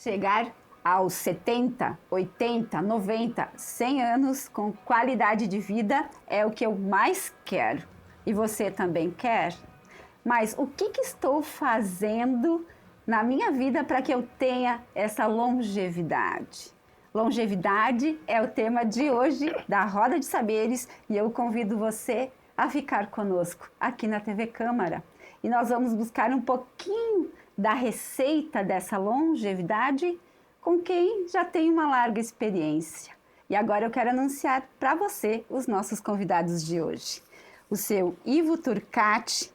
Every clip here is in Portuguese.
chegar aos 70, 80, 90, 100 anos com qualidade de vida é o que eu mais quero. E você também quer? Mas o que estou fazendo na minha vida para que eu tenha essa longevidade? Longevidade é o tema de hoje da Roda de Saberes e eu convido você a ficar conosco aqui na TV Câmara. E nós vamos buscar um pouquinho da receita dessa longevidade com quem já tem uma larga experiência. E agora eu quero anunciar para você os nossos convidados de hoje. O seu Ivo Turcati,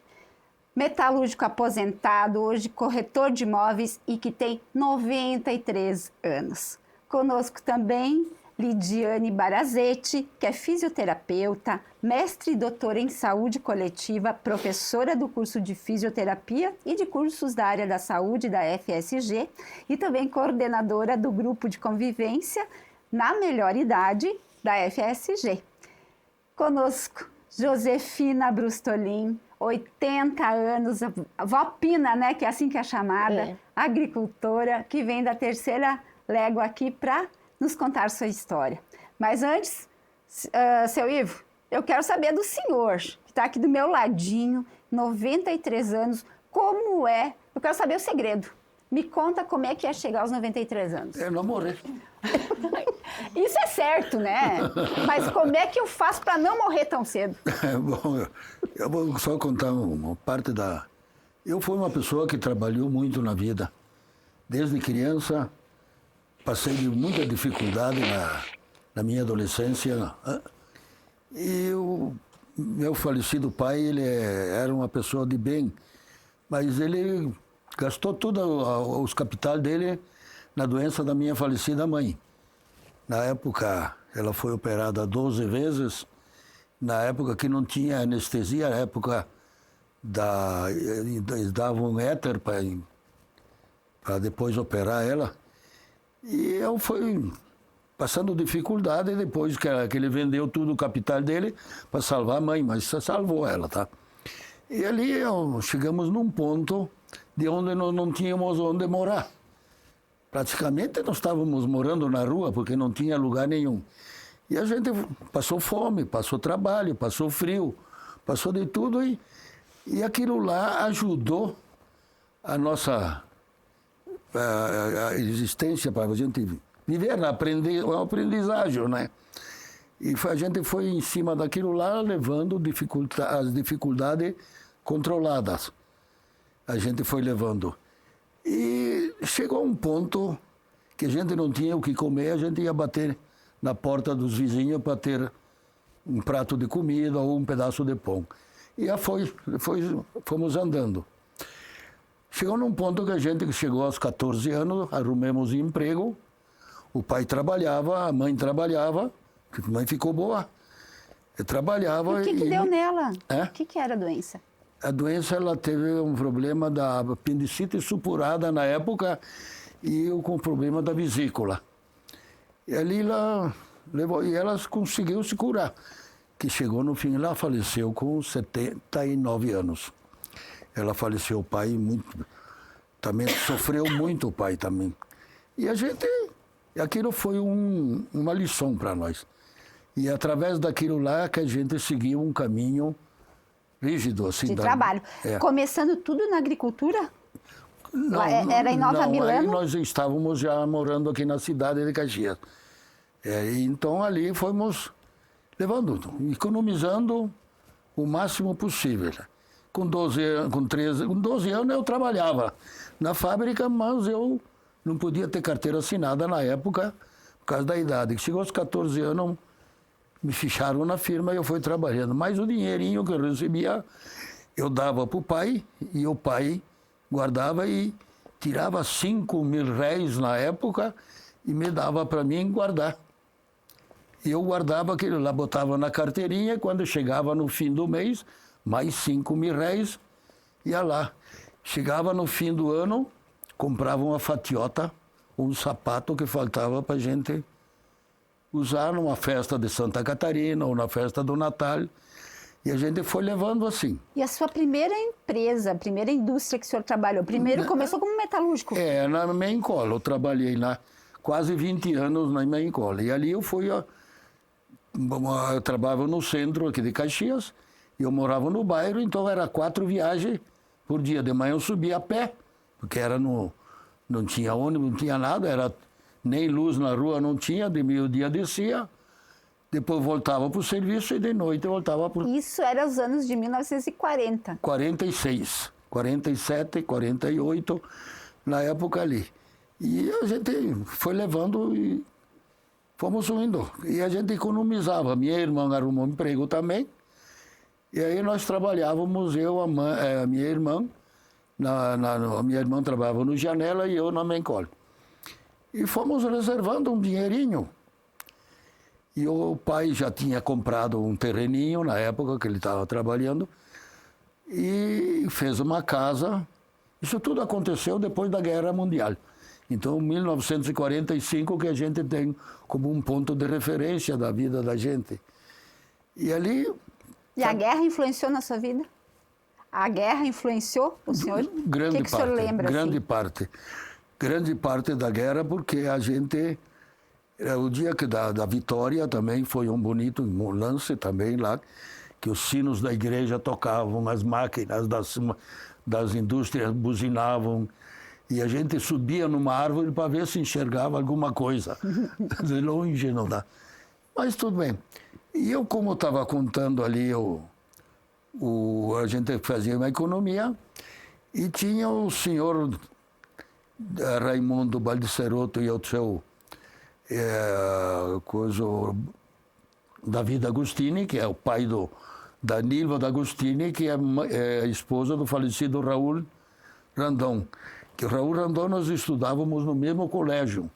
metalúrgico aposentado, hoje corretor de imóveis e que tem 93 anos. Conosco também Lidiane Barazetti, que é fisioterapeuta, mestre e doutora em saúde coletiva, professora do curso de fisioterapia e de cursos da área da saúde da FSG e também coordenadora do grupo de convivência na melhor idade da FSG. Conosco, Josefina Brustolin, 80 anos, vó Pina, né, que é assim que é chamada, agricultora, que vem da terceira légua aqui para nos contar sua história. Mas antes, seu Ivo, eu quero saber do senhor, que está aqui do meu ladinho, 93 anos, como é? Eu quero saber o segredo. Me conta como é que é chegar aos 93 anos. Eu não morrer. Isso é certo, né? Mas como é que eu faço para não morrer tão cedo? Bom, eu vou só contar uma parte da... Eu fui uma pessoa que trabalhou muito na vida. Desde criança, passei de muita dificuldade na minha adolescência. E o meu falecido pai, ele era uma pessoa de bem, mas ele gastou todos os capitais dele na doença da minha falecida mãe. Na época, ela foi operada 12 vezes. Na época que não tinha anestesia, na época eles davam éter para depois operar ela. E eu fui passando dificuldade depois que ele vendeu tudo o capital dele para salvar a mãe, mas salvou ela, tá? E ali chegamos num ponto de onde nós não tínhamos onde morar. Praticamente nós estávamos morando na rua porque não tinha lugar nenhum. E a gente passou fome, passou trabalho, passou frio, passou de tudo e aquilo lá ajudou a nossa a existência para a gente viver na aprendizagem, né? E a gente foi em cima daquilo lá levando as dificuldades controladas. A gente foi levando. E chegou um ponto que a gente não tinha o que comer, a gente ia bater na porta dos vizinhos para ter um prato de comida ou um pedaço de pão. E fomos andando. Chegou num ponto que a gente chegou aos 14 anos, arrumamos emprego, o pai trabalhava, a mãe trabalhava, a mãe ficou boa. Eu trabalhava... E o que deu nela? É? O que era a doença? A doença, ela teve um problema da apendicite supurada na época e com o problema da vesícula. E ali ela levou, e ela conseguiu se curar, que chegou no fim, ela faleceu com 79 anos. Ela faleceu, o pai também sofreu muito, o pai também. E aquilo foi uma lição para nós. E através daquilo lá que a gente seguiu um caminho rígido, assim. De trabalho. Começando tudo na agricultura? Não, era em Nova Milano? Aí nós estávamos já morando aqui na cidade de Caxias. Então ali fomos levando, economizando o máximo possível. Com 12 anos eu trabalhava na fábrica, mas eu não podia ter carteira assinada na época por causa da idade. Chegou aos 14 anos, me ficharam na firma e eu fui trabalhando. Mas o dinheirinho que eu recebia, eu dava para o pai e o pai guardava e tirava 5.000 réis na época e me dava para mim guardar. E eu guardava aquilo lá, botava na carteirinha, quando chegava no fim do mês, mais 5.000 réis, ia lá. Chegava no fim do ano, comprava uma fatiota, um sapato que faltava para a gente usar numa festa de Santa Catarina ou na festa do Natal. E a gente foi levando assim. E a sua primeira empresa, a primeira indústria que o senhor trabalhou, primeiro começou como metalúrgico? Na Mencola. Eu trabalhei lá quase 20 anos na Mencola. E ali eu trabalhava no centro aqui de Caxias, eu morava no bairro, então era 4 viagens por dia. De manhã eu subia a pé, porque não tinha ônibus, não tinha nada, nem luz na rua não tinha, de meio-dia descia. Depois voltava para o serviço e de noite voltava para... Isso era os anos de 1940. 46, 47, 48, na época ali. E a gente foi levando e fomos indo. E a gente economizava. Minha irmã arrumou um emprego também. E aí nós trabalhávamos, a minha irmã, a minha irmã trabalhava no Janela e eu na Mencola. E fomos reservando um dinheirinho. E o pai já tinha comprado um terreninho na época que ele estava trabalhando e fez uma casa. Isso tudo aconteceu depois da Guerra Mundial. Então, 1945 que a gente tem como um ponto de referência da vida da gente. E ali... E a guerra influenciou na sua vida? A guerra influenciou o senhor? Grande o que o senhor lembra? Grande parte. Grande parte da guerra, porque a gente... O dia da vitória também foi um bonito lance também lá, que os sinos da igreja tocavam, as máquinas das indústrias buzinavam, e a gente subia numa árvore para ver se enxergava alguma coisa. De longe não dá. Mas tudo bem. E eu, como estava contando ali, a gente fazia uma economia, e tinha o senhor Raimundo Baldiceroto e o seu... David Agostini, que é o pai da Nilva D'Agostini, que é a esposa do falecido Raul Randon. Que o Raul Randon nós estudávamos no mesmo colégio.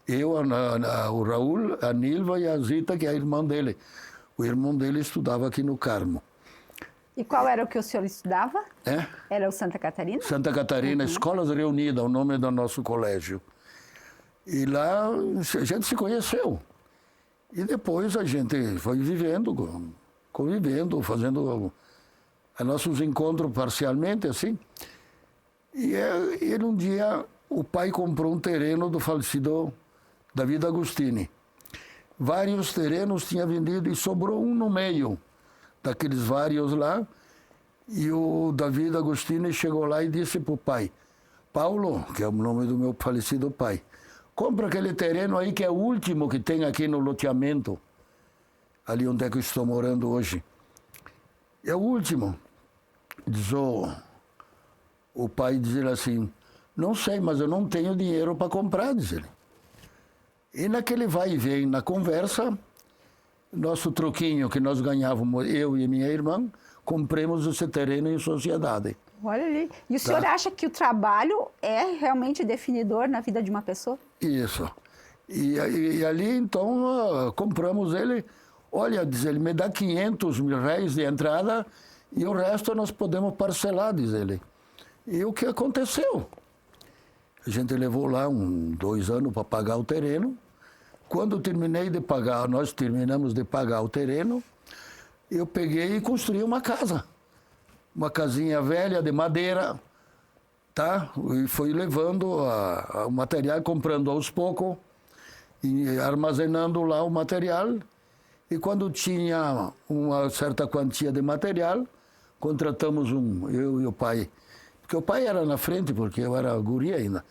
Eu, o Raul, a Nilva e a Zita, que é a irmã dele. O irmão dele estudava aqui no Carmo. E qual era o que o senhor estudava? É? Era o Santa Catarina? Santa Catarina, Escolas Reunidas, o nome do nosso colégio. E lá a gente se conheceu. E depois a gente foi vivendo, convivendo, fazendo nossos encontros parcialmente, assim. E um dia o pai comprou um terreno do falecido David Agostini. Vários terrenos tinha vendido e sobrou um no meio daqueles vários lá. E o David Agostini chegou lá e disse para o pai, Paulo, que é o nome do meu falecido pai, compra aquele terreno aí que é o último que tem aqui no loteamento, ali onde é que eu estou morando hoje. É o último. Diz o pai, diz ele assim, não sei, mas eu não tenho dinheiro para comprar, diz ele. E naquele vai e vem, na conversa, nosso troquinho que nós ganhávamos, eu e minha irmã, compramos esse terreno em sociedade. Olha ali. E o senhor acha que o trabalho é realmente definidor na vida de uma pessoa? Isso. E ali, então, compramos ele. Olha, diz ele, me dá 500 mil reais de entrada e o resto nós podemos parcelar, diz ele. E o que aconteceu? A gente levou lá 2 anos para pagar o terreno. Quando nós terminamos de pagar o terreno, eu peguei e construí uma casa. Uma casinha velha de madeira, tá? E fui levando o material, comprando aos poucos, e armazenando lá o material. E quando tinha uma certa quantia de material, contratamos eu e o pai. Porque o pai era na frente, porque eu era guri ainda.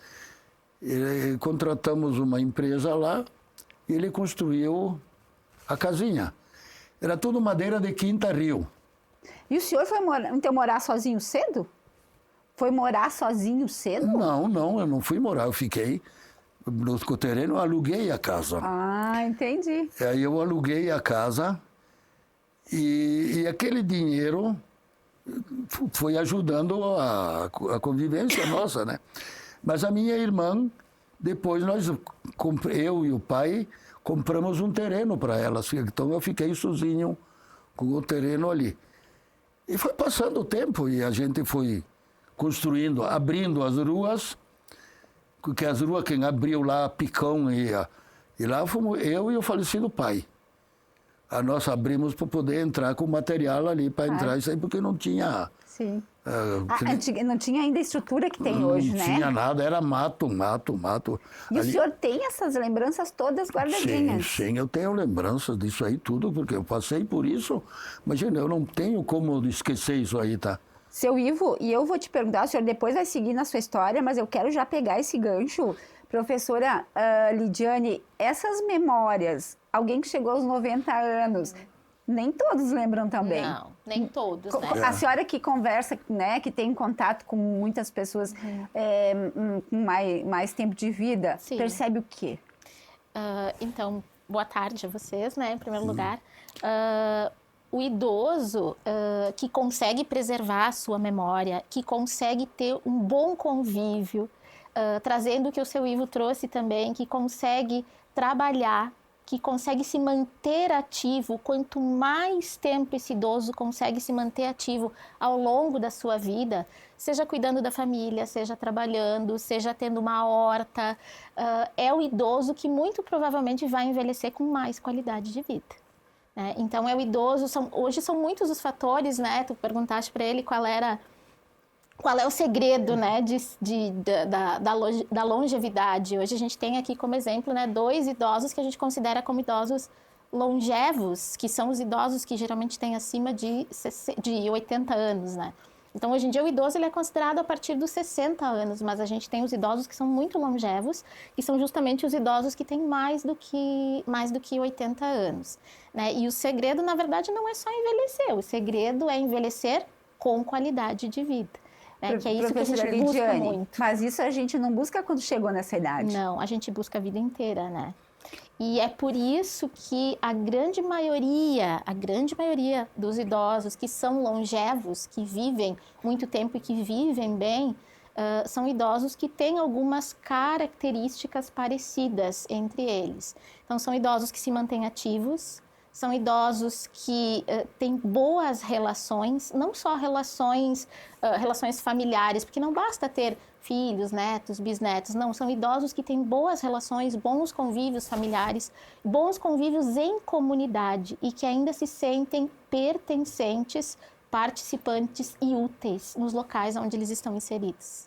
E contratamos uma empresa lá, e ele construiu a casinha. Era tudo madeira de Quinta Rio. E o senhor foi morar sozinho cedo? Foi morar sozinho cedo? Não, eu não fui morar, eu fiquei no terreno, eu aluguei a casa. Ah, entendi. Aí eu aluguei a casa e aquele dinheiro foi ajudando a convivência nossa, né? Mas a minha irmã, depois eu e o pai compramos um terreno para ela, então eu fiquei sozinho com o terreno ali. E foi passando o tempo e a gente foi construindo, abrindo as ruas, porque as ruas quem abriu lá, Picão e lá fomos eu e o falecido pai. nós abrimos para poder entrar com material ali, para entrar isso aí, porque não tinha... Sim. Não tinha ainda a estrutura que tem hoje, né? Não tinha nada, era mato. E o senhor tem essas lembranças todas guardadinhas? Sim, eu tenho lembranças disso aí tudo, porque eu passei por isso. Imagina, eu não tenho como esquecer isso aí, tá? Seu Ivo, e eu vou te perguntar, o senhor depois vai seguir na sua história, mas eu quero já pegar esse gancho. Professora Lidiane, essas memórias, alguém que chegou aos 90 anos... Nem todos lembram também. Não, nem todos, né? A senhora que conversa, né, que tem contato com muitas pessoas com mais tempo de vida, Sim. percebe o quê? Então, boa tarde a vocês, né, em primeiro lugar. O idoso que consegue preservar a sua memória, que consegue ter um bom convívio, trazendo o que o seu Ivo trouxe também, que consegue trabalhar, que consegue se manter ativo, quanto mais tempo esse idoso consegue se manter ativo ao longo da sua vida, seja cuidando da família, seja trabalhando, seja tendo uma horta, é o idoso que muito provavelmente vai envelhecer com mais qualidade de vida. Né? Então, é o idoso, hoje são muitos os fatores, né? Tu perguntaste para ele qual é o segredo, né, da longevidade. Hoje a gente tem aqui como exemplo, né, 2 idosos que a gente considera como idosos longevos, que são os idosos que geralmente têm acima de 80 anos, né? Então, hoje em dia, o idoso ele é considerado a partir dos 60 anos, mas a gente tem os idosos que são muito longevos, que são justamente os idosos que têm mais do que 80 anos. Né? E o segredo, na verdade, não é só envelhecer, o segredo é envelhecer com qualidade de vida. Que é isso que a gente busca muito. Mas isso a gente não busca quando chegou nessa idade. Não, a gente busca a vida inteira, né? E é por isso que a grande maioria dos idosos que são longevos, que vivem muito tempo e que vivem bem, são idosos que têm algumas características parecidas entre eles. Então, são idosos que se mantêm ativos, são idosos que têm boas relações, não só relações familiares, porque não basta ter filhos, netos, bisnetos, não, são idosos que têm boas relações, bons convívios familiares, bons convívios em comunidade e que ainda se sentem pertencentes, participantes e úteis nos locais onde eles estão inseridos.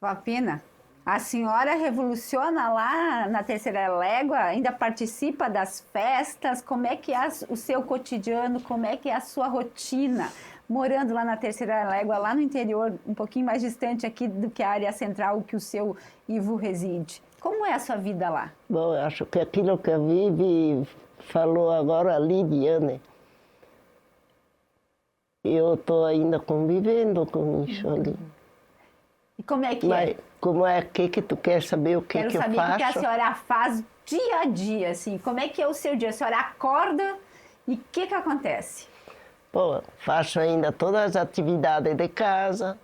Vapina, a senhora revoluciona lá na Terceira Légua, ainda participa das festas, como é que é o seu cotidiano, como é que é a sua rotina, morando lá na Terceira Légua, lá no interior, um pouquinho mais distante aqui do que a área central que o seu Ivo reside. Como é a sua vida lá? Bom, acho que aquilo que a Vivi falou agora, a Lidiane, eu estou ainda convivendo com isso ali. E como é que é? Como é que tu quer saber o que eu faço? Quero saber o que a senhora faz dia a dia, assim. Como é que é o seu dia? A senhora acorda e o que acontece? Bom, faço ainda todas as atividades de casa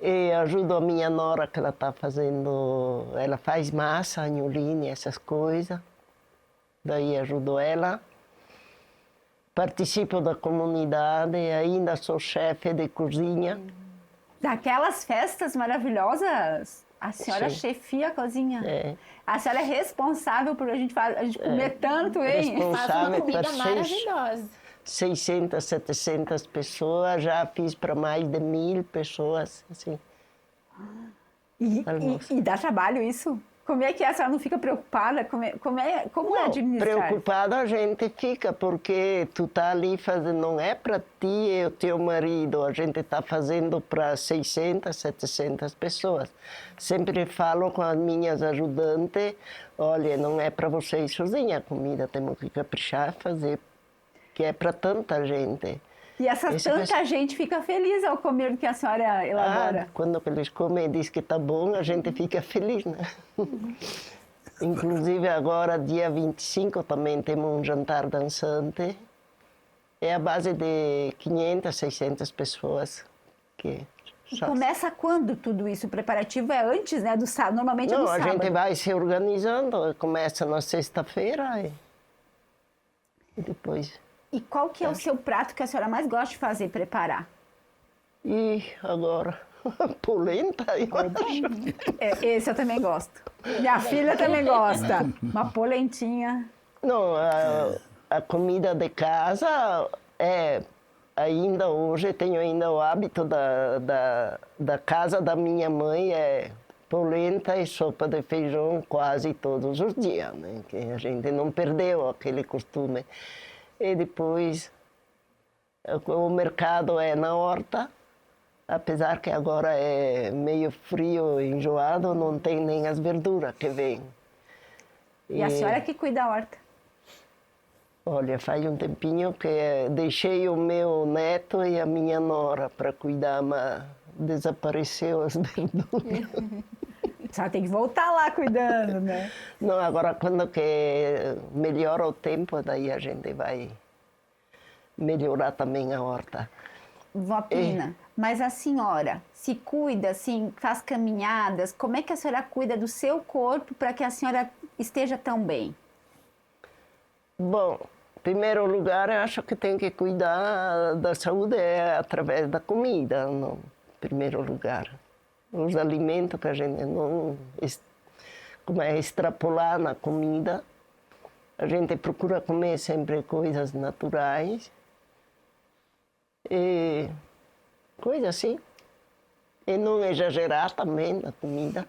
e ajudo a minha nora que ela está fazendo, ela faz massa, anholine, essas coisas. Daí ajudo ela. Participo da comunidade, ainda sou chefe de cozinha. Daquelas festas maravilhosas, a senhora chefia a cozinha. É. A senhora é responsável por a gente comer tanto, hein? Faz uma comida maravilhosa. 600, 700 pessoas, já fiz para mais de 1000 pessoas, assim. E dá trabalho isso? Como é que a senhora não fica preocupada? Como é administrar? Preocupada a gente fica, porque tu tá ali fazendo, não é para ti e o teu marido, a gente está fazendo para 600, 700 pessoas. Sempre falo com as minhas ajudantes, olha, não é para vocês sozinha a comida, temos que caprichar, fazer, que é para tanta gente. E tanta gente fica feliz ao comer o que a senhora elabora? Quando eles comem e dizem que está bom, a gente fica feliz, né? Inclusive agora, dia 25, também temos um jantar dançante. É a base de 500, 600 pessoas. E começa quando tudo isso? O preparativo é antes, né, do sábado? Normalmente é no sábado. Não, a gente vai se organizando, começa na sexta-feira e depois... E qual que é o seu prato que a senhora mais gosta de fazer, preparar? E agora, polenta, eu acho. Esse eu também gosto. Minha filha também gosta. Uma polentinha. Não, a comida de casa é... Ainda hoje tenho ainda o hábito da casa da minha mãe, é polenta e sopa de feijão quase todos os dias, né? Que a gente não perdeu aquele costume. E depois o mercado é na horta, apesar que agora é meio frio, enjoado, não tem nem as verduras que vêm. E a senhora que cuida da horta? Olha, faz um tempinho que deixei o meu neto e a minha nora para cuidar, mas desapareceu as verduras. A senhora tem que voltar lá cuidando, né? Não, agora quando que melhora o tempo, daí a gente vai melhorar também a horta. Vó Pina, mas a senhora se cuida, assim, faz caminhadas, como é que a senhora cuida do seu corpo para que a senhora esteja tão bem? Bom, em primeiro lugar, eu acho que tem que cuidar da saúde através da comida, no primeiro lugar. Os alimentos que a gente não extrapolar na comida, a gente procura comer sempre coisas naturais e coisas assim. E não exagerar também na comida.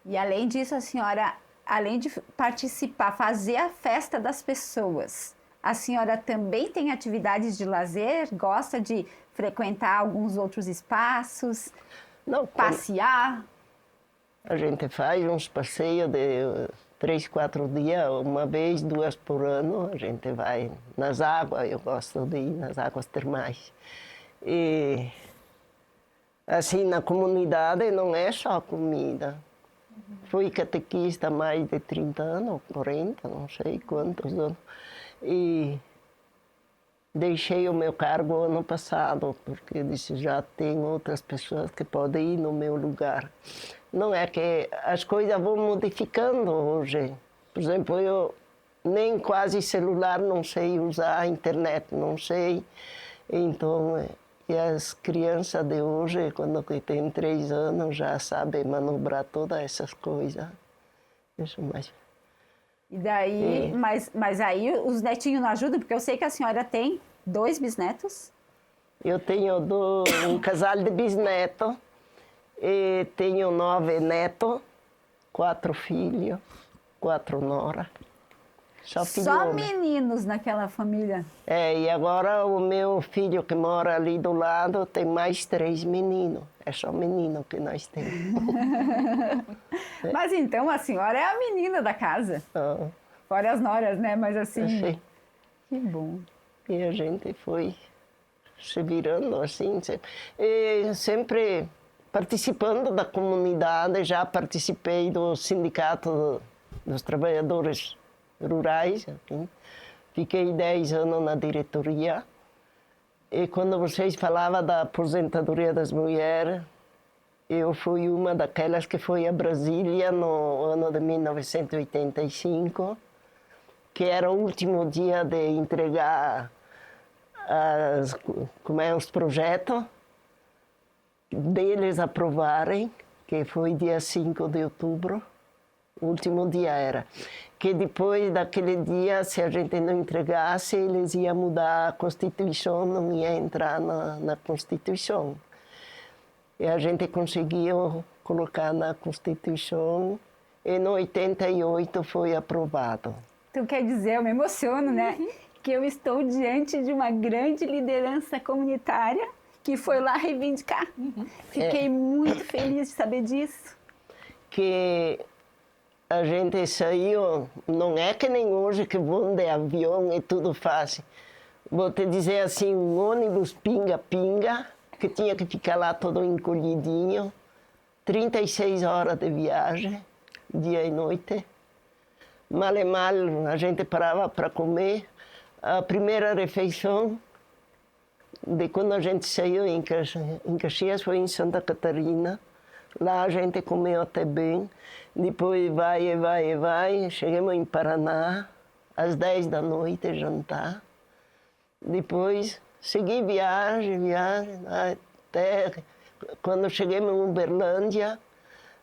E além disso, a senhora, além de participar, fazer a festa das pessoas, a senhora também tem atividades de lazer? Gosta de frequentar alguns outros espaços? Não, passear? A gente faz uns passeios de 3, 4 dias, uma vez, 2 por ano, a gente vai nas águas, eu gosto de ir nas águas termais. E assim, na comunidade não é só comida. Fui catequista há mais de 30 anos, 40, não sei quantos anos. E deixei o meu cargo ano passado, porque disse, já tem outras pessoas que podem ir no meu lugar. Não é que as coisas vão modificando hoje. Por exemplo, eu nem quase celular não sei usar, a internet não sei. Então, e as crianças de hoje, quando têm 3 anos, já sabem manobrar todas essas coisas. Isso mais. E daí, mas aí os netinhos não ajudam? Porque eu sei que a senhora tem 2 bisnetos. Eu tenho um casal de bisnetos, e tenho 9 netos, 4 filhos, 4 noras. Só meninos naquela família. E agora o meu filho que mora ali do lado tem mais 3 meninos. É só menino que nós temos. Mas então a senhora é a menina da casa. Fora as noras, né? Mas assim, Sim. Que bom. E a gente foi se virando assim. E sempre participando da comunidade. Já participei do sindicato dos trabalhadores rurais. Assim. Fiquei 10 anos na diretoria. E quando vocês falavam da aposentadoria das mulheres, eu fui uma daquelas que foi a Brasília no ano de 1985, que era o último dia de entregar os projetos, deles aprovarem, que foi dia 5 de outubro, o último dia era. Que depois daquele dia, se a gente não entregasse, eles iam mudar a Constituição, não ia entrar na Constituição. E a gente conseguiu colocar na Constituição e no 88 foi aprovado. Então quer dizer, eu me emociono, né? Que eu estou diante de uma grande liderança comunitária que foi lá reivindicar. Fiquei muito feliz de saber disso. Que a gente saiu, não é que nem hoje que vão de avião e tudo fácil. Vou te dizer assim, um ônibus pinga-pinga, que tinha que ficar lá todo encolhidinho, 36 horas de viagem, dia e noite. Mal e mal, a gente parava para comer. A primeira refeição, de quando a gente saiu em Caxias, foi em Santa Catarina. Lá a gente comeu até bem. Depois vai. Chegamos em Paraná, às 10 da noite, jantar. Depois segui viagem, até quando chegamos em Uberlândia,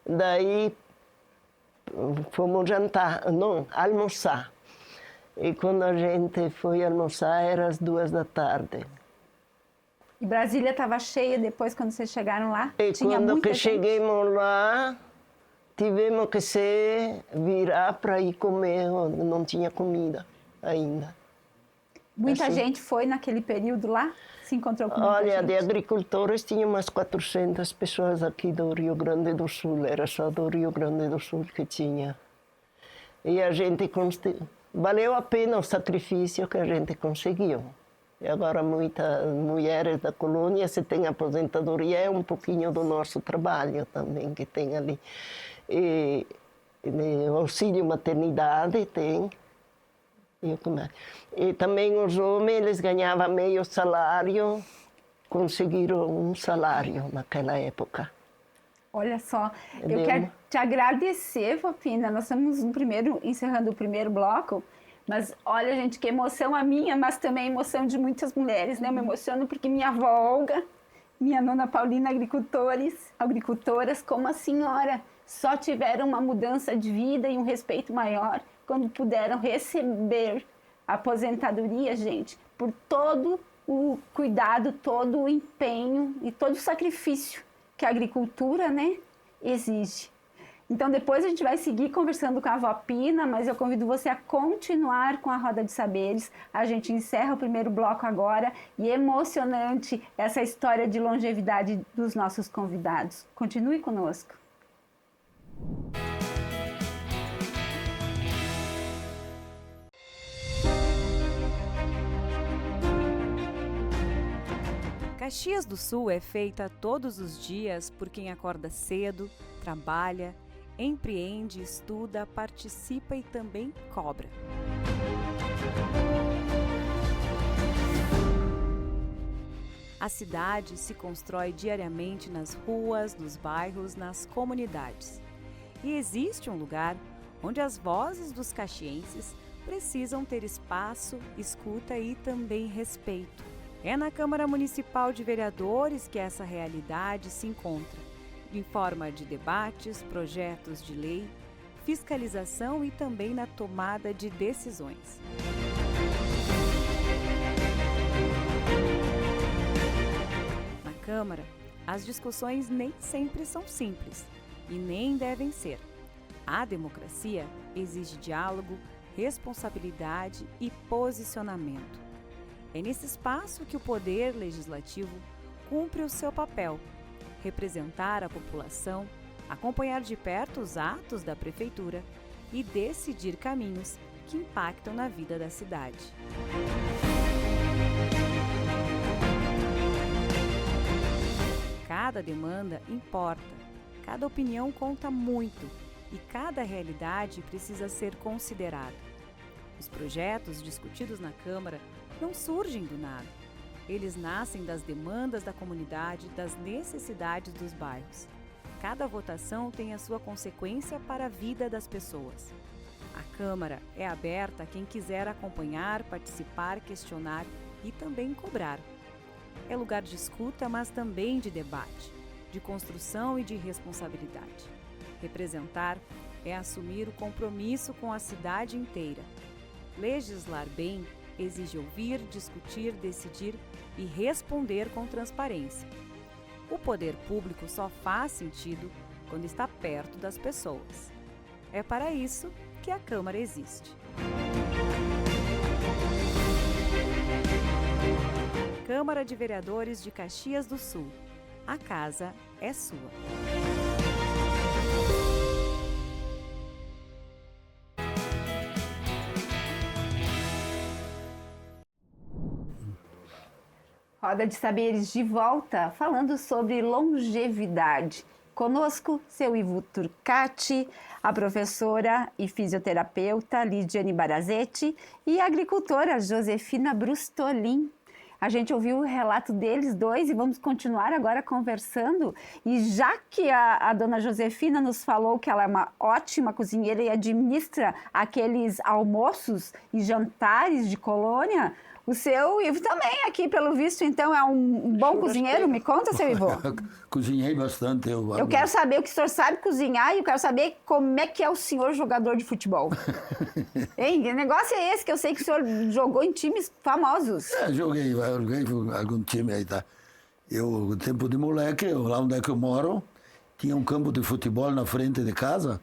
daí fomos almoçar. E quando a gente foi almoçar, era às 2h. E Brasília estava cheia depois, quando vocês chegaram lá? E Tinha quando muita que gente? chegamos lá, tivemos que se virar para ir comer, não tinha comida ainda. Muita assim. gente foi naquele período lá? Se encontrou com muita Olha, gente? de agricultores tinha umas 400 pessoas aqui do Rio Grande do Sul, era só do Rio Grande do Sul que tinha. E a gente valeu a pena o sacrifício que a gente conseguiu. E agora muitas mulheres da colônia, se tem aposentadoria, é um pouquinho do nosso trabalho também que tem ali. E auxílio maternidade tem. E também os homens, eles ganhavam meio salário, conseguiram um salário naquela época. Olha só, eu quero te agradecer, Fofina. Nós estamos encerrando o primeiro bloco, mas olha, gente, que emoção a minha, mas também a emoção de muitas mulheres, né? Eu me emociono porque minha avó Olga, minha nona Paulina, agricultoras, como a senhora, só tiveram uma mudança de vida e um respeito maior quando puderam receber a aposentadoria, gente, por todo o cuidado, todo o empenho e todo o sacrifício que a agricultura, né, exige. Então, depois a gente vai seguir conversando com a avó Pina, mas eu convido você a continuar com a Roda de Saberes. A gente encerra o primeiro bloco agora e é emocionante essa história de longevidade dos nossos convidados. Continue conosco. Caxias do Sul é feita todos os dias por quem acorda cedo, trabalha, empreende, estuda, participa e também cobra. A cidade se constrói diariamente nas ruas, nos bairros, nas comunidades. E existe um lugar onde as vozes dos caxienses precisam ter espaço, escuta e também respeito. É na Câmara Municipal de Vereadores que essa realidade se encontra, em forma de debates, projetos de lei, fiscalização e também na tomada de decisões. Na Câmara, as discussões nem sempre são simples e nem devem ser. A democracia exige diálogo, responsabilidade e posicionamento. É nesse espaço que o Poder Legislativo cumpre o seu papel: representar a população, acompanhar de perto os atos da Prefeitura e decidir caminhos que impactam na vida da cidade. Cada demanda importa, cada opinião conta muito e cada realidade precisa ser considerada. Os projetos discutidos na Câmara não surgem do nada. Eles nascem das demandas da comunidade, das necessidades dos bairros. Cada votação tem a sua consequência para a vida das pessoas. A Câmara é aberta a quem quiser acompanhar, participar, questionar e também cobrar. É lugar de escuta, mas também de debate, de construção e de responsabilidade. Representar é assumir o compromisso com a cidade inteira. Legislar bem exige ouvir, discutir, decidir e responder com transparência. O poder público só faz sentido quando está perto das pessoas. É para isso que a Câmara existe. Câmara de Vereadores de Caxias do Sul. A casa é sua. Roda de Saberes de volta, falando sobre longevidade. Conosco, seu Ivo Turcati, a professora e fisioterapeuta Lidiane Barazetti e a agricultora Josefina Brustolin. A gente ouviu o relato deles dois e vamos continuar agora conversando. E já que a dona Josefina nos falou que ela é uma ótima cozinheira e administra aqueles almoços e jantares de colônia, O seu Ivo também aqui, pelo visto, então, é um bom cozinheiro? Me conta, seu Ivo. Cozinhei bastante. Eu quero saber o que o senhor sabe cozinhar e eu quero saber como é que é o senhor jogador de futebol. Hein? Que negócio é esse que eu sei que o senhor jogou em times famosos? Joguei algum time aí, tá? Eu, no tempo de moleque, lá onde é que eu moro, tinha um campo de futebol na frente de casa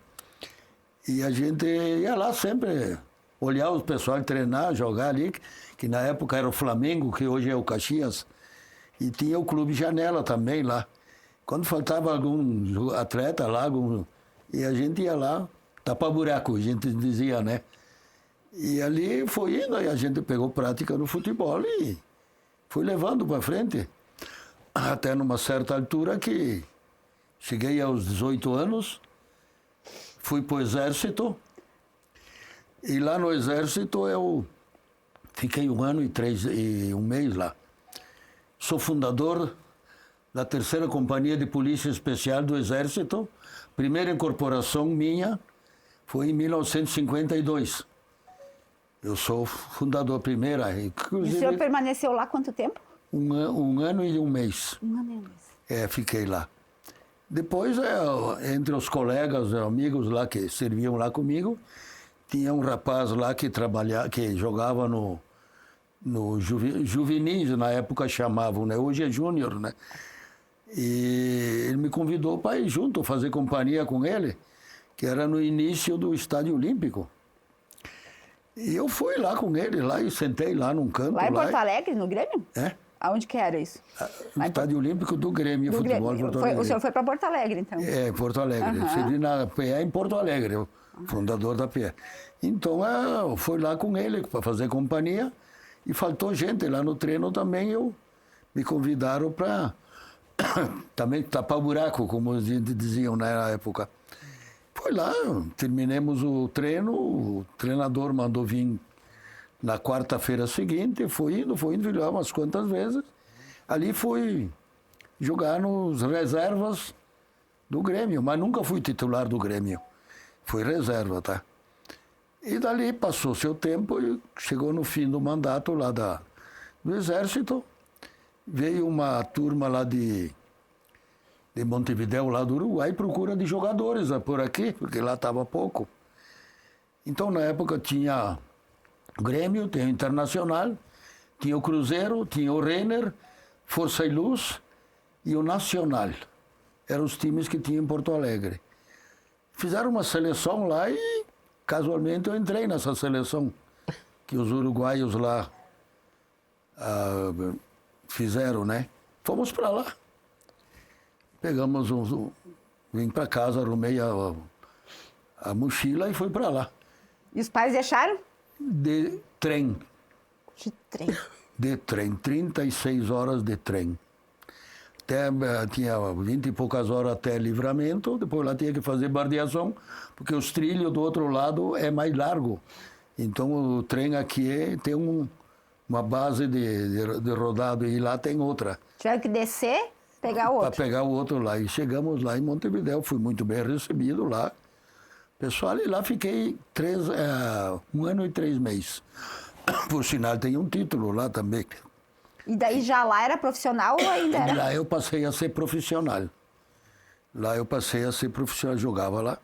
e a gente ia lá sempre olhar os pessoal treinar, jogar ali, que na época era o Flamengo, que hoje é o Caxias, e tinha o Clube Janela também lá. Quando faltava algum atleta lá, e a gente ia lá, tapar buraco, a gente dizia, né? E ali foi indo, e a gente pegou prática no futebol e foi levando para frente. Até numa certa altura que cheguei aos 18 anos, fui para o Exército, e lá no Exército eu fiquei 1 ano e 1 mês lá. Sou fundador da 3ª Companhia de Polícia Especial do Exército. Primeira incorporação minha foi em 1952. Eu sou fundador primeira. E Inclusive, o senhor permaneceu lá quanto tempo? 1 ano e 1 mês. 1 ano e 1 mês. Fiquei lá. Depois, entre os colegas, amigos lá que serviam lá comigo, tinha um rapaz lá que jogava no juvenis, na época chamavam, né? Hoje é júnior, né? E ele me convidou para ir junto, fazer companhia com ele, que era no início do Estádio Olímpico. E eu fui lá com ele, lá e sentei lá num canto. Lá em Porto Alegre, no Grêmio? É? Aonde que era isso? No Estádio Olímpico do Grêmio, Do futebol Grêmio. Porto Alegre. O senhor foi para Porto Alegre, então? Porto Alegre. Aham. Servi na PE em Porto Alegre, eu, fundador da PE. Então, eu fui lá com ele para fazer companhia e faltou gente lá no treino também. Me convidaram para também tapar buraco, como a gente diziam na época. Foi lá, terminamos o treino, o treinador mandou vir na quarta-feira seguinte, foi indo, viu umas quantas vezes. Ali fui jogar nos reservas do Grêmio, mas nunca fui titular do Grêmio. Fui reserva, tá? E dali passou seu tempo e chegou no fim do mandato lá do Exército. Veio uma turma lá de Montevidéu, lá do Uruguai, procura de jogadores por aqui, porque lá estava pouco. Então, na época, tinha o Grêmio, tinha o Internacional, tinha o Cruzeiro, tinha o Renner, Força e Luz e o Nacional. Eram os times que tinha em Porto Alegre. Fizeram uma seleção lá e, casualmente, eu entrei nessa seleção que os uruguaios lá fizeram, né? Fomos para lá. Pegamos vim para casa, arrumei a mochila e fui para lá. E os pais deixaram? De trem. De trem. De trem, 36 horas de trem. Tinha 20 e poucas horas até Livramento, depois lá tinha que fazer bardeação, porque os trilhos do outro lado é mais largo. Então o trem aqui tem uma base de rodado e lá tem outra. Tiveram que descer, pegar o outro. Para pegar o outro lá. E chegamos lá em Montevidéu, fui muito bem recebido lá. Pessoal, e lá fiquei 1 ano e 3 meses. Por sinal, tem um título lá também. E daí já lá era profissional ou ainda era? Lá eu passei a ser profissional. Jogava lá.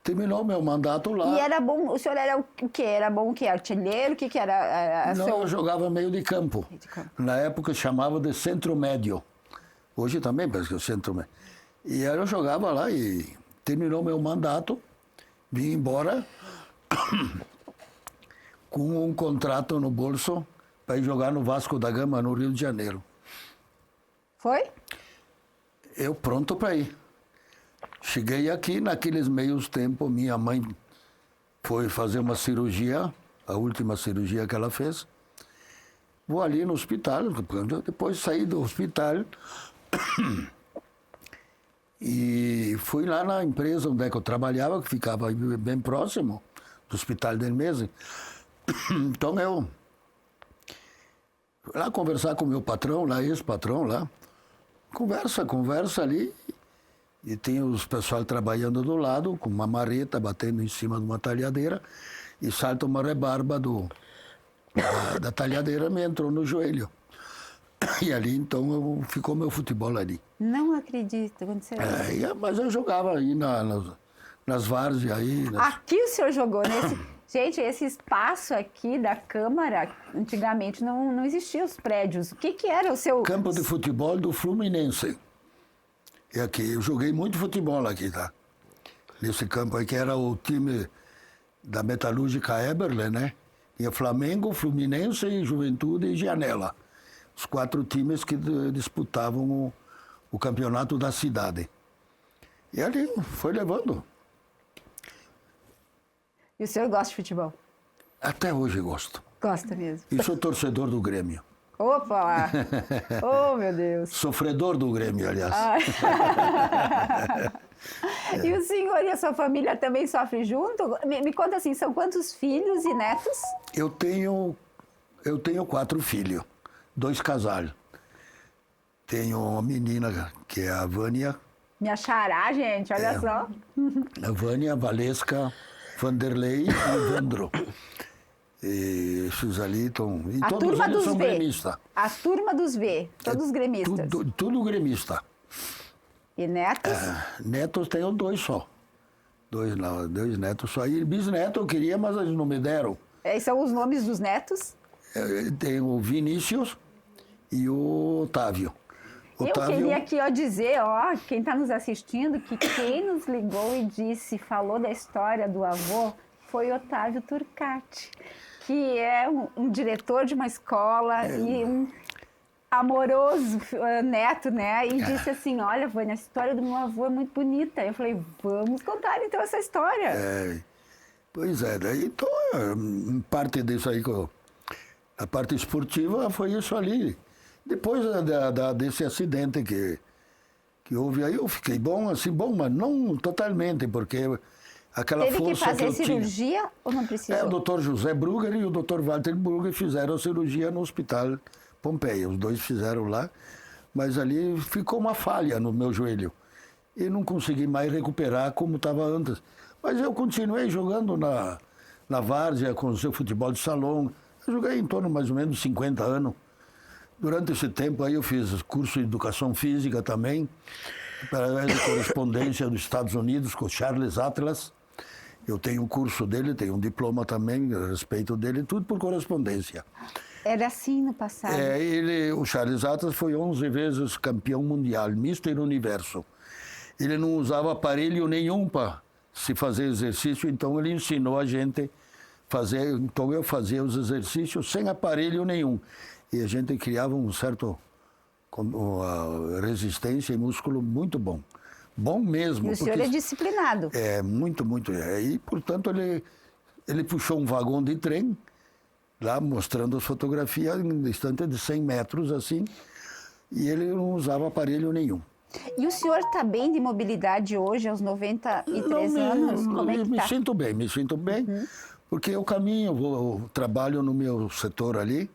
Terminou meu mandato lá. E era bom, o senhor era o quê? Era bom o quê? Artilheiro? O que era? Não, eu jogava meio de campo. Na época chamava de centro médio. Hoje também parece que é o centro médio. E aí eu jogava lá e terminou meu mandato, vim embora com um contrato no bolso para ir jogar no Vasco da Gama, no Rio de Janeiro. Foi? Eu pronto para ir. Cheguei aqui, naqueles meios tempos, minha mãe foi fazer uma cirurgia, a última cirurgia que ela fez. Vou ali no hospital, depois saí do hospital e fui lá na empresa onde é que eu trabalhava, que ficava bem próximo do Hospital del Mese. Então eu lá conversar com o meu patrão, lá, ex-patrão lá, conversa ali, e tem os pessoal trabalhando do lado, com uma marreta batendo em cima de uma talhadeira, e salta uma rebarba da talhadeira me entrou no joelho. E ali, então, ficou meu futebol ali. Não acredito, aconteceu isso. Mas eu jogava aí nas várzeas aí. Aqui o senhor jogou nesse... Gente, esse espaço aqui da Câmara, antigamente não existiam os prédios. O que era o seu... Campo de futebol do Fluminense. E aqui, eu joguei muito futebol aqui, tá? Nesse campo aí, que era o time da Metalúrgica Eberle, né? Tinha Flamengo, Fluminense, Juventude e Gianella. Os 4 times que disputavam o campeonato da cidade. E ali foi levando. E o senhor gosta de futebol? Até hoje gosto. Gosta mesmo. E sou torcedor do Grêmio. Opa! Oh, meu Deus! Sofredor do Grêmio, aliás. E o senhor e a sua família também sofrem junto? Me conta assim, são quantos filhos e netos? Eu tenho 4 filhos, 2 casais. Tenho uma menina, que é a Vânia. Minha xará, gente, olha só. A Vânia, a Valesca, Vanderlei e Evandro. E esses ali estão... E A todos turma eles dos são V. gremistas. A turma dos V, todos gremistas. Tudo gremista. E netos? Netos tenho 2 só. 2 netos só. E bisneto eu queria, mas eles não me deram. Esses são os nomes dos netos? Tem o Vinícius e o Otávio. Eu queria aqui dizer, quem está nos assistindo, que quem nos ligou e falou da história do avô foi Otávio Turcati, que é um diretor de uma escola e um amoroso neto, né? E disse assim, olha, Vânia, a história do meu avô é muito bonita. Eu falei, vamos contar então essa história. Pois é, daí então, parte disso aí, a parte esportiva foi isso ali. Depois desse acidente que houve aí, eu fiquei bom, mas não totalmente, porque aquela Teve força que fazer eu cirurgia tinha. ou não precisou? O doutor José Brugger e o doutor Walter Brugger fizeram a cirurgia no Hospital Pompeia. Os 2 fizeram lá, mas ali ficou uma falha no meu joelho. E não consegui mais recuperar como estava antes. Mas eu continuei jogando na várzea com o seu futebol de salão. Eu joguei em torno mais ou menos de 50 anos. Durante esse tempo aí eu fiz curso de educação física também, através de correspondência dos Estados Unidos com o Charles Atlas. Eu tenho um curso dele, tenho um diploma também a respeito dele, tudo por correspondência. Era assim no passado? O Charles Atlas foi 11 vezes campeão mundial, Mister Universo. Ele não usava aparelho nenhum para se fazer exercício, então ele ensinou a gente fazer. Então eu fazia os exercícios sem aparelho nenhum. E a gente criava um certo resistência e músculo muito bom. Bom mesmo. E o senhor é disciplinado. Muito, muito. E, portanto, ele puxou um vagão de trem, lá mostrando as fotografias em distância de 100 metros, assim, e ele não usava aparelho nenhum. E o senhor está bem de mobilidade hoje, aos 93 anos? Como é que me tá? sinto bem, porque eu caminho, eu trabalho no meu setor ali,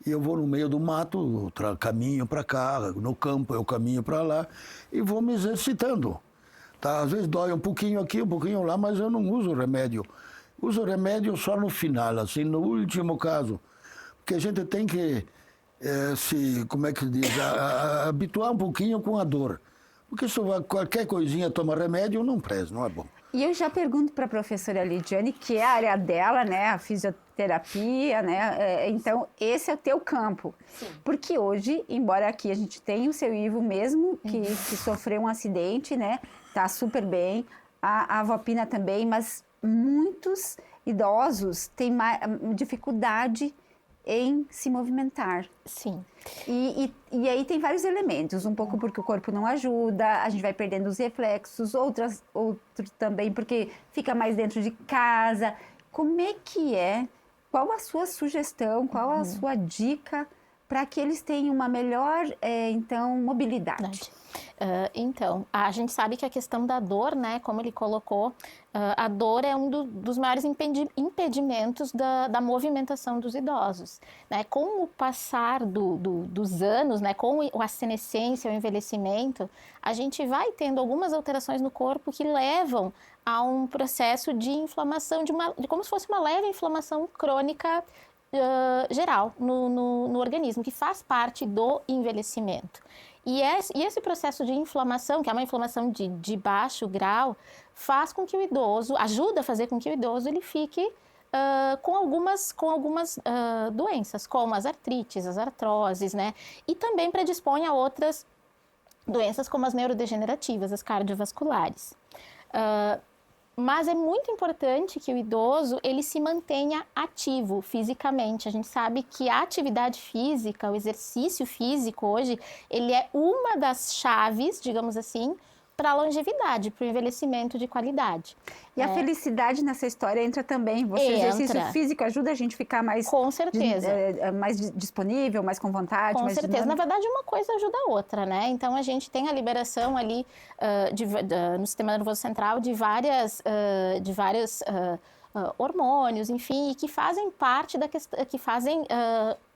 e eu vou no meio do mato, caminho para cá, no campo eu caminho para lá, e vou me exercitando. Tá? Às vezes dói um pouquinho aqui, um pouquinho lá, mas eu não uso remédio. Uso remédio só no final, assim, no último caso. Porque a gente tem que como é que diz, habituar um pouquinho com a dor. Porque se qualquer coisinha toma remédio, não presta, não é bom. E eu já pergunto para a professora Lidiane, que é a área dela, né, a fisioterapia, né, então esse é o teu campo. Sim. Porque hoje, embora aqui a gente tenha o seu Ivo mesmo, que sofreu um acidente, né, tá super bem, a avó Pina também, mas muitos idosos têm dificuldade em se movimentar. Sim. E aí tem vários elementos, um pouco porque o corpo não ajuda, a gente vai perdendo os reflexos, outro também porque fica mais dentro de casa. Como é que qual a sua sugestão, qual a sua dica para que eles tenham uma melhor, mobilidade? Então, a gente sabe que a questão da dor, né, como ele colocou, a dor é um dos maiores impedimentos da movimentação dos idosos. Né? Com o passar dos anos, né, com a senescência, o envelhecimento, a gente vai tendo algumas alterações no corpo que levam a um processo de inflamação, como se fosse uma leve inflamação crônica geral no organismo, que faz parte do envelhecimento. E esse processo de inflamação, que é uma inflamação de baixo grau, faz com que o idoso, ajuda a fazer com que o idoso ele fique com algumas doenças, como as artrites, as artroses, né? E também predispõe a outras doenças como as neurodegenerativas, as cardiovasculares. Mas é muito importante que o idoso ele se mantenha ativo fisicamente. A gente sabe que a atividade física, o exercício físico hoje, ele é uma das chaves, digamos assim, para a longevidade, para o envelhecimento de qualidade. E a felicidade nessa história entra também. O exercício físico ajuda a gente a ficar mais... Com certeza. Mais disponível, mais com vontade. Com mais certeza. dinâmico. Na verdade, uma coisa ajuda a outra, né? Então, a gente tem a liberação ali no sistema nervoso central de vários hormônios, enfim, e que fazem parte que fazem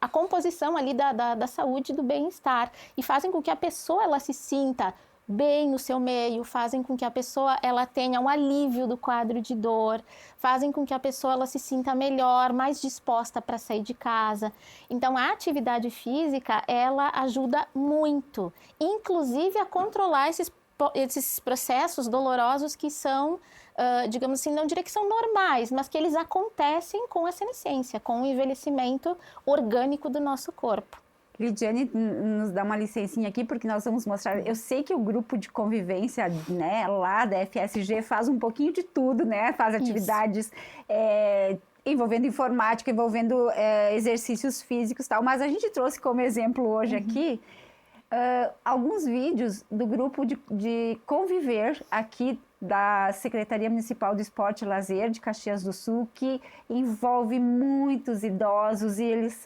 a composição ali da saúde e do bem-estar. E fazem com que a pessoa ela se sinta bem no seu meio, fazem com que a pessoa ela tenha um alívio do quadro de dor, fazem com que a pessoa ela se sinta melhor, mais disposta para sair de casa. Então, a atividade física, ela ajuda muito, inclusive a controlar esses processos dolorosos que são, digamos assim, não diria que são normais, mas que eles acontecem com a senescência, com o envelhecimento orgânico do nosso corpo. Lidiane nos dá uma licencinha aqui, porque nós vamos mostrar... Eu sei que o grupo de convivência, né, lá da FSG faz um pouquinho de tudo, né? Faz atividades envolvendo informática, envolvendo exercícios físicos e tal. Mas a gente trouxe como exemplo hoje aqui alguns vídeos do grupo de conviver aqui da Secretaria Municipal do Esporte e Lazer de Caxias do Sul, que envolve muitos idosos e eles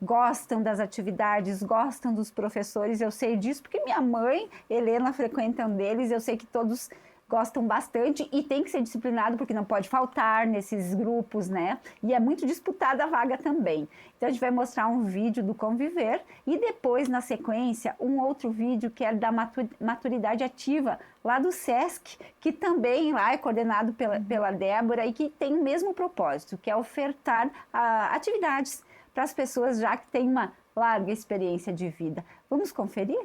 gostam das atividades, gostam dos professores. Eu sei disso porque minha mãe, Helena, frequenta um deles. Eu sei que todos gostam bastante e tem que ser disciplinado porque não pode faltar nesses grupos, né? E é muito disputada a vaga também. Então a gente vai mostrar um vídeo do conviver e depois, na sequência, um outro vídeo que é da maturidade ativa, lá do SESC, que também lá é coordenado pela Débora e que tem o mesmo propósito, que é ofertar atividades para as pessoas já que têm uma larga experiência de vida. Vamos conferir?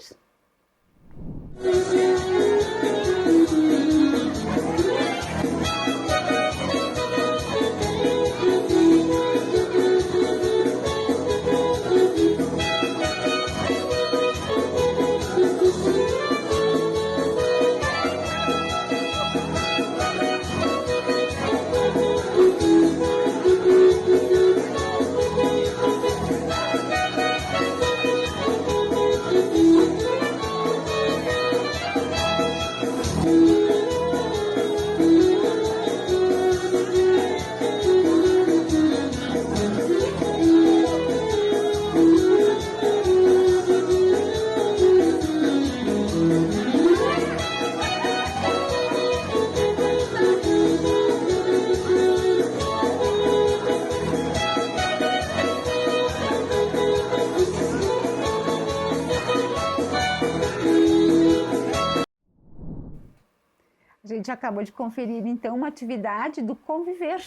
A gente acabou de conferir, então, uma atividade do Conviver,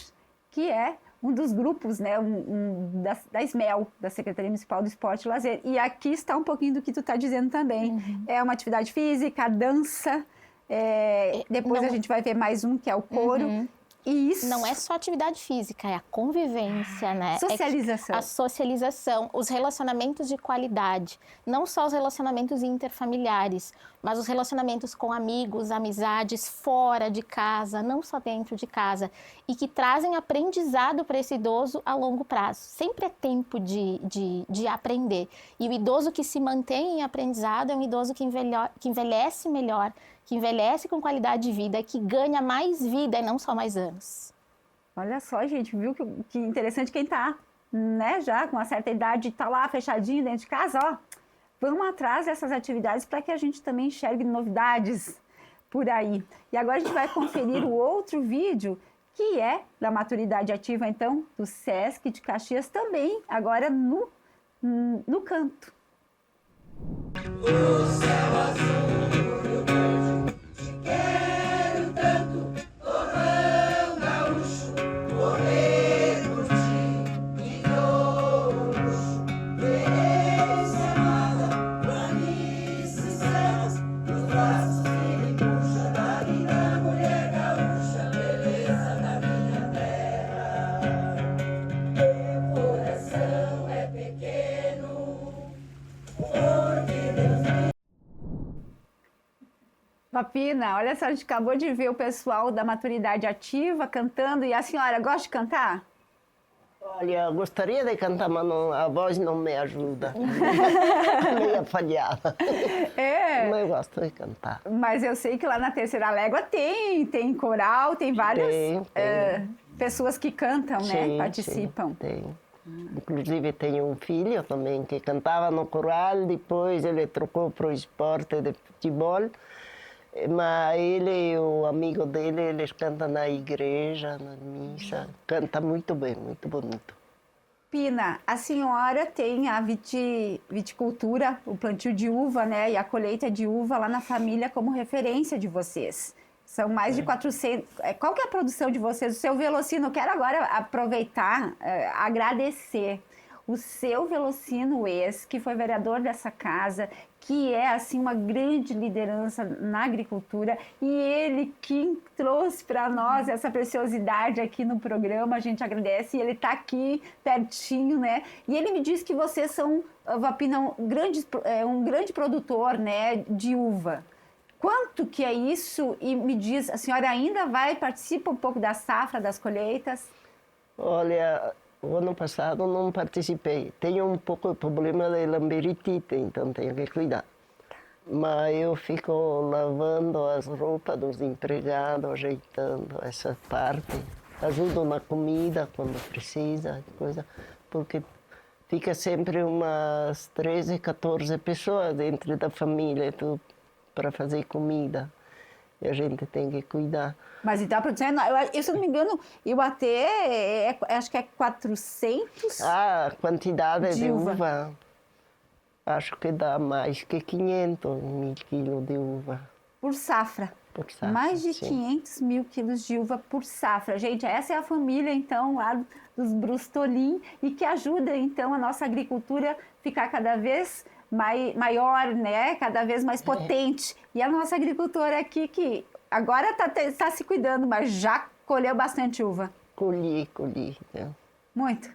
que é um dos grupos, né, da SMEL, da Secretaria Municipal do Esporte e Lazer. E aqui está um pouquinho do que tu está dizendo também. É uma atividade física, dança, depois a gente vai ver mais um, que é o coro. E isso... Não é só atividade física, é a convivência, né? Socialização. A socialização, os relacionamentos de qualidade. Não só os relacionamentos interfamiliares, mas os relacionamentos com amigos, amizades, fora de casa, não só dentro de casa. E que trazem aprendizado para esse idoso a longo prazo. Sempre é tempo de aprender. E o idoso que se mantém em aprendizado é um idoso que envelhece melhor, que envelhece com qualidade de vida, que ganha mais vida e não só mais anos. Olha só, gente, viu que interessante quem está, né, já com uma certa idade, está lá fechadinho dentro de casa, ó. Vamos atrás dessas atividades para que a gente também enxergue novidades por aí. E agora a gente vai conferir o outro vídeo, que é da maturidade ativa, então, do SESC de Caxias, também agora no canto. O céu azul, eu vejo, te quero tanto, torrão gaúcho, morrer por ti, milhões. Vapina, olha só, a gente acabou de ver o pessoal da maturidade ativa cantando. E a senhora gosta de cantar? Olha, eu gostaria de cantar, mas a voz não me ajuda. Meio falhada. É. Mas eu gosto de cantar. Mas eu sei que lá na Terceira Légua tem coral, tem várias pessoas que cantam, né? Sim, Participam. sim, tem. Inclusive tenho um filho também que cantava no coral, depois ele trocou para o esporte de futebol. Mas ele e o amigo dele, eles cantam na igreja, na missa. Canta muito bem, muito bonito. Pina, a senhora tem a viticultura, o plantio de uva, né? E a colheita de uva lá na família como referência de vocês. São mais de 400... Qual que é a produção de vocês? O seu Velocino, eu quero agora aproveitar, agradecer o seu Velocino ex, que foi vereador dessa casa, que é assim uma grande liderança na agricultura, e ele que trouxe para nós essa preciosidade aqui no programa, a gente agradece, e ele está aqui pertinho, né? E ele me disse que vocês são, Vapina, um grande produtor, né, de uva. Quanto que é isso? E me diz, a senhora ainda participa um pouco da safra, das colheitas? Olha, o ano passado não participei. Tenho um pouco de problema de lamberitite, então tenho que cuidar. Mas eu fico lavando as roupas dos empregados, ajeitando essa parte. Ajudo na comida quando precisa, coisa, porque fica sempre umas 13, 14 pessoas dentro da família para fazer comida. E a gente tem que cuidar. Mas então a produção eu, se eu não me engano, eu até acho que é 400. A quantidade de uva. uva, acho que dá mais que 500 mil quilos de uva. Por safra. Por safra, Mais de sim. 500 mil quilos de uva por safra. Gente, essa é a família, então, lá dos Brustolin, e que ajuda, então, a nossa agricultura ficar cada vez maior, né? Cada vez mais potente. E a nossa agricultora aqui, que agora está se cuidando, mas já colheu bastante uva. Colhi. Né? Muito.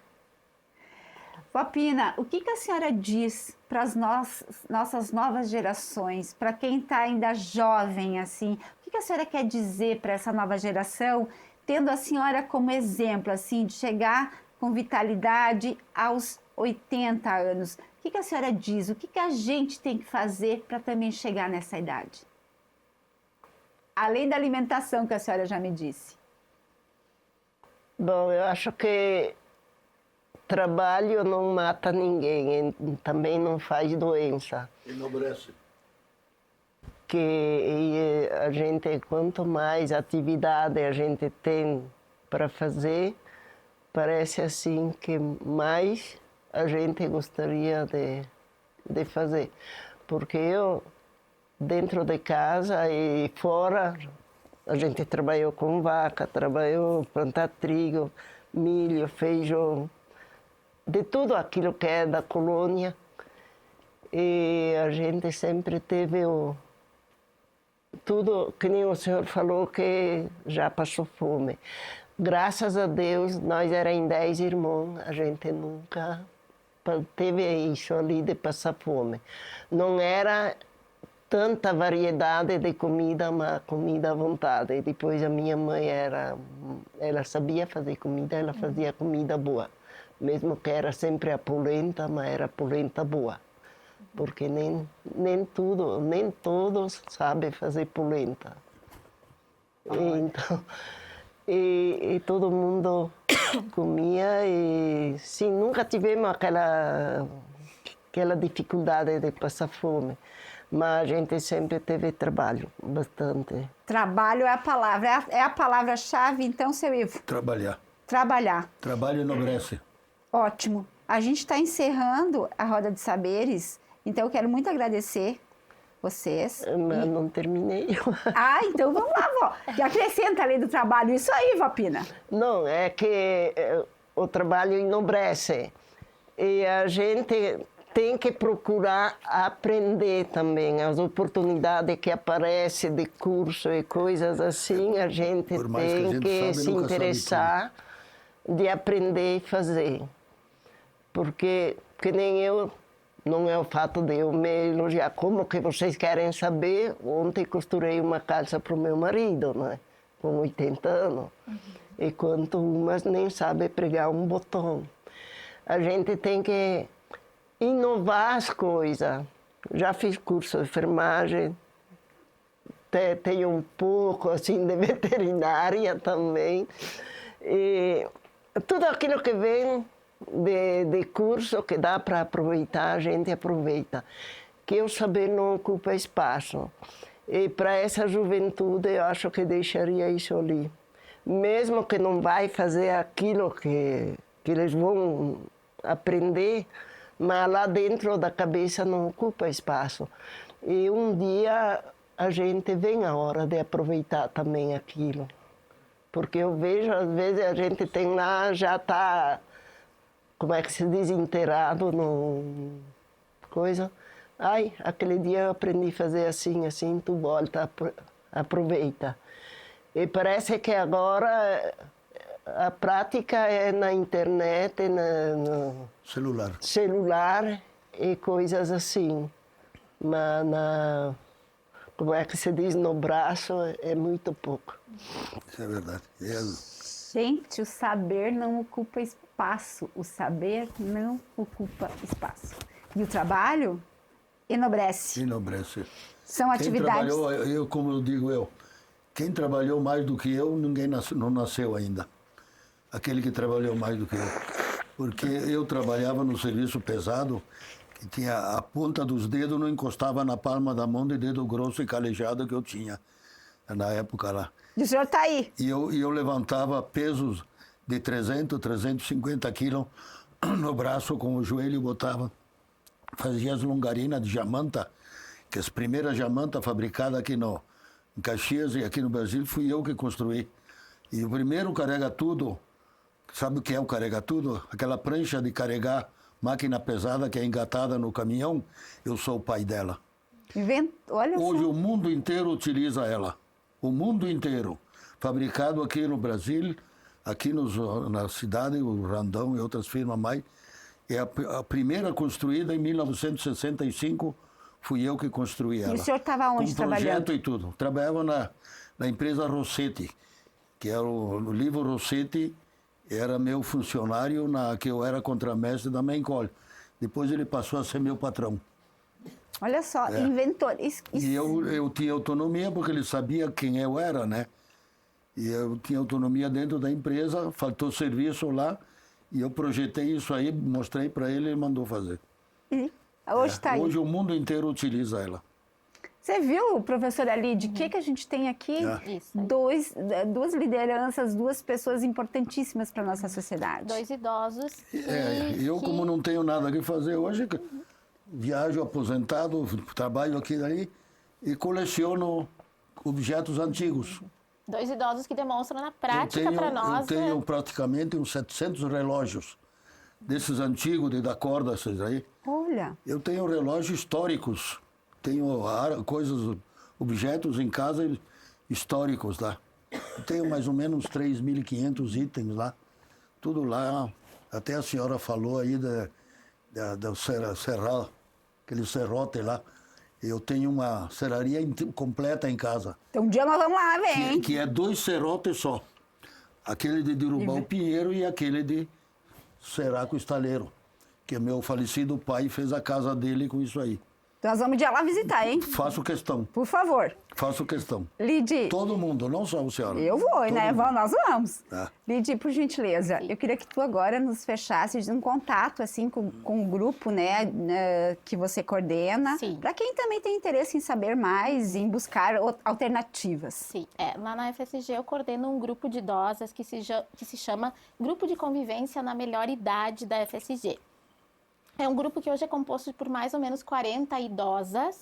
Vapina, o que a senhora diz para as nossas novas gerações, para quem está ainda jovem, assim? O que a senhora quer dizer para essa nova geração, tendo a senhora como exemplo, assim, de chegar com vitalidade aos 80 anos? O que a senhora diz? O que a gente tem que fazer para também chegar nessa idade? Além da alimentação que a senhora já me disse. Bom, eu acho que trabalho não mata ninguém, também não faz doença. Enobrece. Que a gente, quanto mais atividade a gente tem para fazer, parece assim que mais a gente gostaria de fazer. Porque eu, dentro de casa e fora, a gente trabalhou com vaca, trabalhou plantar trigo, milho, feijão, de tudo aquilo que é da colônia. E a gente sempre teve tudo, que nem o senhor falou, que já passou fome. Graças a Deus, nós éramos 10 irmãos, a gente nunca teve isso ali de passar fome. Não era tanta variedade de comida, mas comida à vontade. E depois a minha mãe ela sabia fazer comida, ela fazia comida boa. Mesmo que era sempre a polenta, mas era polenta boa. Porque nem todos sabem fazer polenta. Então, e todo mundo comia e sim, nunca tivemos aquela dificuldade de passar fome. Mas a gente sempre teve trabalho, bastante. Trabalho é a palavra, é a palavra-chave, então, seu Ivo? Trabalhar. Trabalhar. Trabalho enobrece. Ótimo. A gente está encerrando a Roda de Saberes, então eu quero muito agradecer vocês. Mas não terminei. Ah, então vamos lá, vó. E acrescenta a lei do trabalho. Isso aí, Vapina. Não, é que o trabalho enobrece. E a gente tem que procurar aprender também. As oportunidades que aparecem de curso e coisas assim, a gente tem que se interessar de aprender e fazer. Porque, que nem eu, Não é o fato de eu me elogiar. Como que vocês querem saber? Ontem costurei uma calça para o meu marido, né? Com 80 anos. Enquanto umas nem sabem pregar um botão. A gente tem que inovar as coisas. Já fiz curso de enfermagem, tenho um pouco assim de veterinária também. E tudo aquilo que vem de curso que dá para aproveitar, a gente aproveita. Que o saber não ocupa espaço. E para essa juventude eu acho que deixaria isso ali. Mesmo que não vai fazer aquilo que eles vão aprender, mas lá dentro da cabeça não ocupa espaço. E um dia a gente vem a hora de aproveitar também aquilo. Porque eu vejo, às vezes a gente tem lá, já está, como é que se diz, inteirado no coisa. Ai, aquele dia eu aprendi a fazer assim, assim, tu volta, aproveita. E parece que agora a prática é na internet, no celular e coisas assim. Mas como é que se diz, no braço é muito pouco. Isso é verdade. Gente, o saber não ocupa espaço. O saber não ocupa espaço. E o trabalho enobrece. Enobrece. São atividades... Como eu digo, quem trabalhou mais do que eu, ninguém não nasceu ainda. Aquele que trabalhou mais do que eu. Porque eu trabalhava no serviço pesado, que tinha a ponta dos dedos, não encostava na palma da mão de dedo grosso e calejado que eu tinha na época lá. E o senhor está aí. E eu levantava pesos de 300, 350 quilos no braço com o joelho, botava. Fazia as longarinas de jamanta, que as primeiras jamantas fabricadas aqui em Caxias e aqui no Brasil, fui eu que construí. E o primeiro carrega-tudo, sabe o que é o carrega-tudo? Aquela prancha de carregar máquina pesada que é engatada no caminhão, eu sou o pai dela. Olha Hoje só. o mundo inteiro utiliza ela. O mundo inteiro. Fabricado aqui no Brasil, aqui na cidade, o Randão e outras firmas mais. É a primeira construída em 1965, fui eu que construí ela. E o senhor estava onde trabalhando? Com projeto e tudo. Trabalhava na empresa Rossetti, que era o Livro Rossetti, era meu funcionário, que eu era contramestre da Mencol. Depois ele passou a ser meu patrão. Olha só, inventor. E eu tinha autonomia, porque ele sabia quem eu era, né? E eu tinha autonomia dentro da empresa, faltou serviço lá, e eu projetei isso aí, mostrei para ele e ele mandou fazer. Hoje está aí. Hoje o mundo inteiro utiliza ela. Você viu, professora Lide, que a gente tem aqui? Isso. Duas lideranças, duas pessoas importantíssimas para a nossa sociedade. 2 idosos. Como não tenho nada que fazer hoje, viajo aposentado, trabalho aqui daí e coleciono objetos antigos. 2 idosos que demonstram na prática para nós. Eu tenho praticamente uns 700 relógios, desses antigos, da corda, esses aí. Olha. Eu tenho relógios históricos, tenho objetos em casa históricos lá. Eu tenho mais ou menos 3.500 itens lá, tudo lá. Até a senhora falou aí da serral, aquele serrote lá. Eu tenho uma serraria completa em casa. Então um dia nós vamos lá, vem. Que é 2 serrotes só. Aquele de derrubar o pinheiro e aquele de serar com o estaleiro. Que meu falecido pai fez a casa dele com isso aí. Então nós vamos um dia lá visitar, hein? Faço questão. Por favor. Faço questão. Lide. Todo mundo, não só a senhora. Eu vou, né? Nós vamos. É. Lide, por gentileza, eu queria que tu agora nos fechasses um contato, assim, com o grupo, né, que você coordena. Sim. Para quem também tem interesse em saber mais, em buscar alternativas. Sim, lá na FSG eu coordeno um grupo de idosas que se chama Grupo de Convivência na Melhor Idade da FSG. É um grupo que hoje é composto por mais ou menos 40 idosas,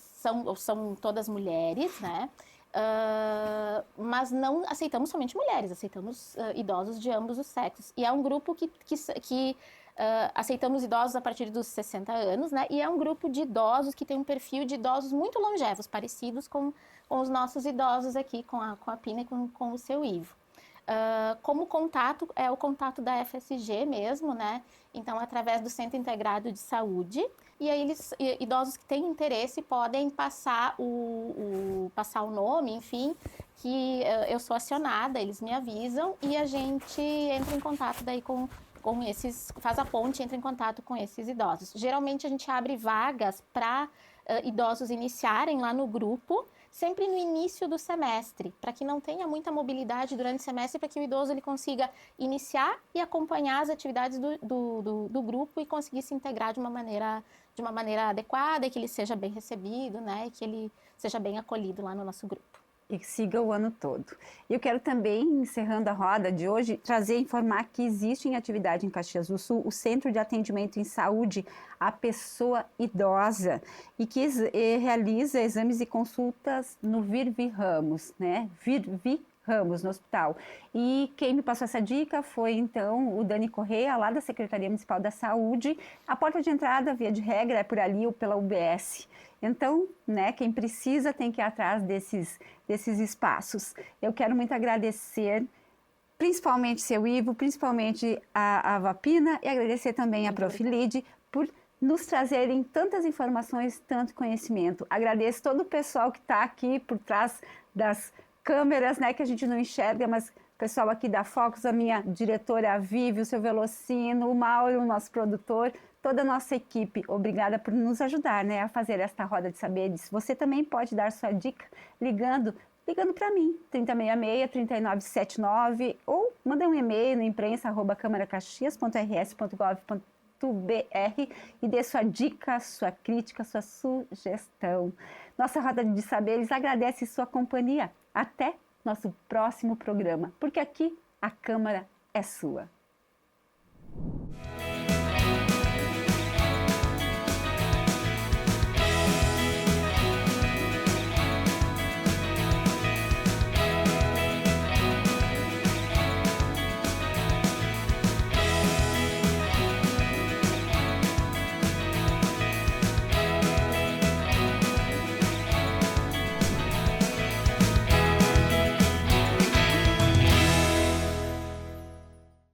são todas mulheres, né? Mas não aceitamos somente mulheres, aceitamos idosos de ambos os sexos. E é um grupo que aceitamos idosos a partir dos 60 anos, né? E é um grupo de idosos que tem um perfil de idosos muito longevos, parecidos com os nossos idosos aqui, com a Pina e com o seu Ivo. Como contato, é o contato da FSG mesmo, né? Então, através do Centro Integrado de Saúde, e aí idosos que têm interesse podem passar passar o nome, enfim, que eu sou acionada, eles me avisam e a gente entra em contato daí com esses, faz a ponte, entra em contato com esses idosos. Geralmente a gente abre vagas para idosos iniciarem lá no grupo, sempre no início do semestre, para que não tenha muita mobilidade durante o semestre, para que o idoso ele consiga iniciar e acompanhar as atividades do grupo e conseguir se integrar de uma maneira adequada, e que ele seja bem recebido, né, e que ele seja bem acolhido lá no nosso grupo. E que siga o ano todo. E eu quero também, encerrando a roda de hoje, informar que existe em atividade em Caxias do Sul o Centro de Atendimento em Saúde à Pessoa Idosa e que realiza exames e consultas no Virvi Ramos, né? Virvi Ramos, no hospital. E quem me passou essa dica foi, então, o Dani Correia, lá da Secretaria Municipal da Saúde. A porta de entrada, via de regra, é por ali ou pela UBS. Então, né, quem precisa tem que ir atrás desses espaços. Eu quero muito agradecer, principalmente seu Ivo, principalmente a Vapina, e agradecer também a Prof. Lide por nos trazerem tantas informações, tanto conhecimento. Agradeço todo o pessoal que está aqui por trás das câmeras, né, que a gente não enxerga, mas o pessoal aqui da Focus, a minha diretora a Vivi, o seu Velocino, o Mauro, o nosso produtor, toda a nossa equipe, obrigada por nos ajudar, né, a fazer esta roda de saberes. Você também pode dar sua dica ligando para mim, 3066-3979, ou manda um e-mail no imprensa@camaracaxias.rs.gov.br e dê sua dica, sua crítica, sua sugestão. Nossa roda de saberes agradece sua companhia. Até nosso próximo programa, porque aqui a Câmara é sua.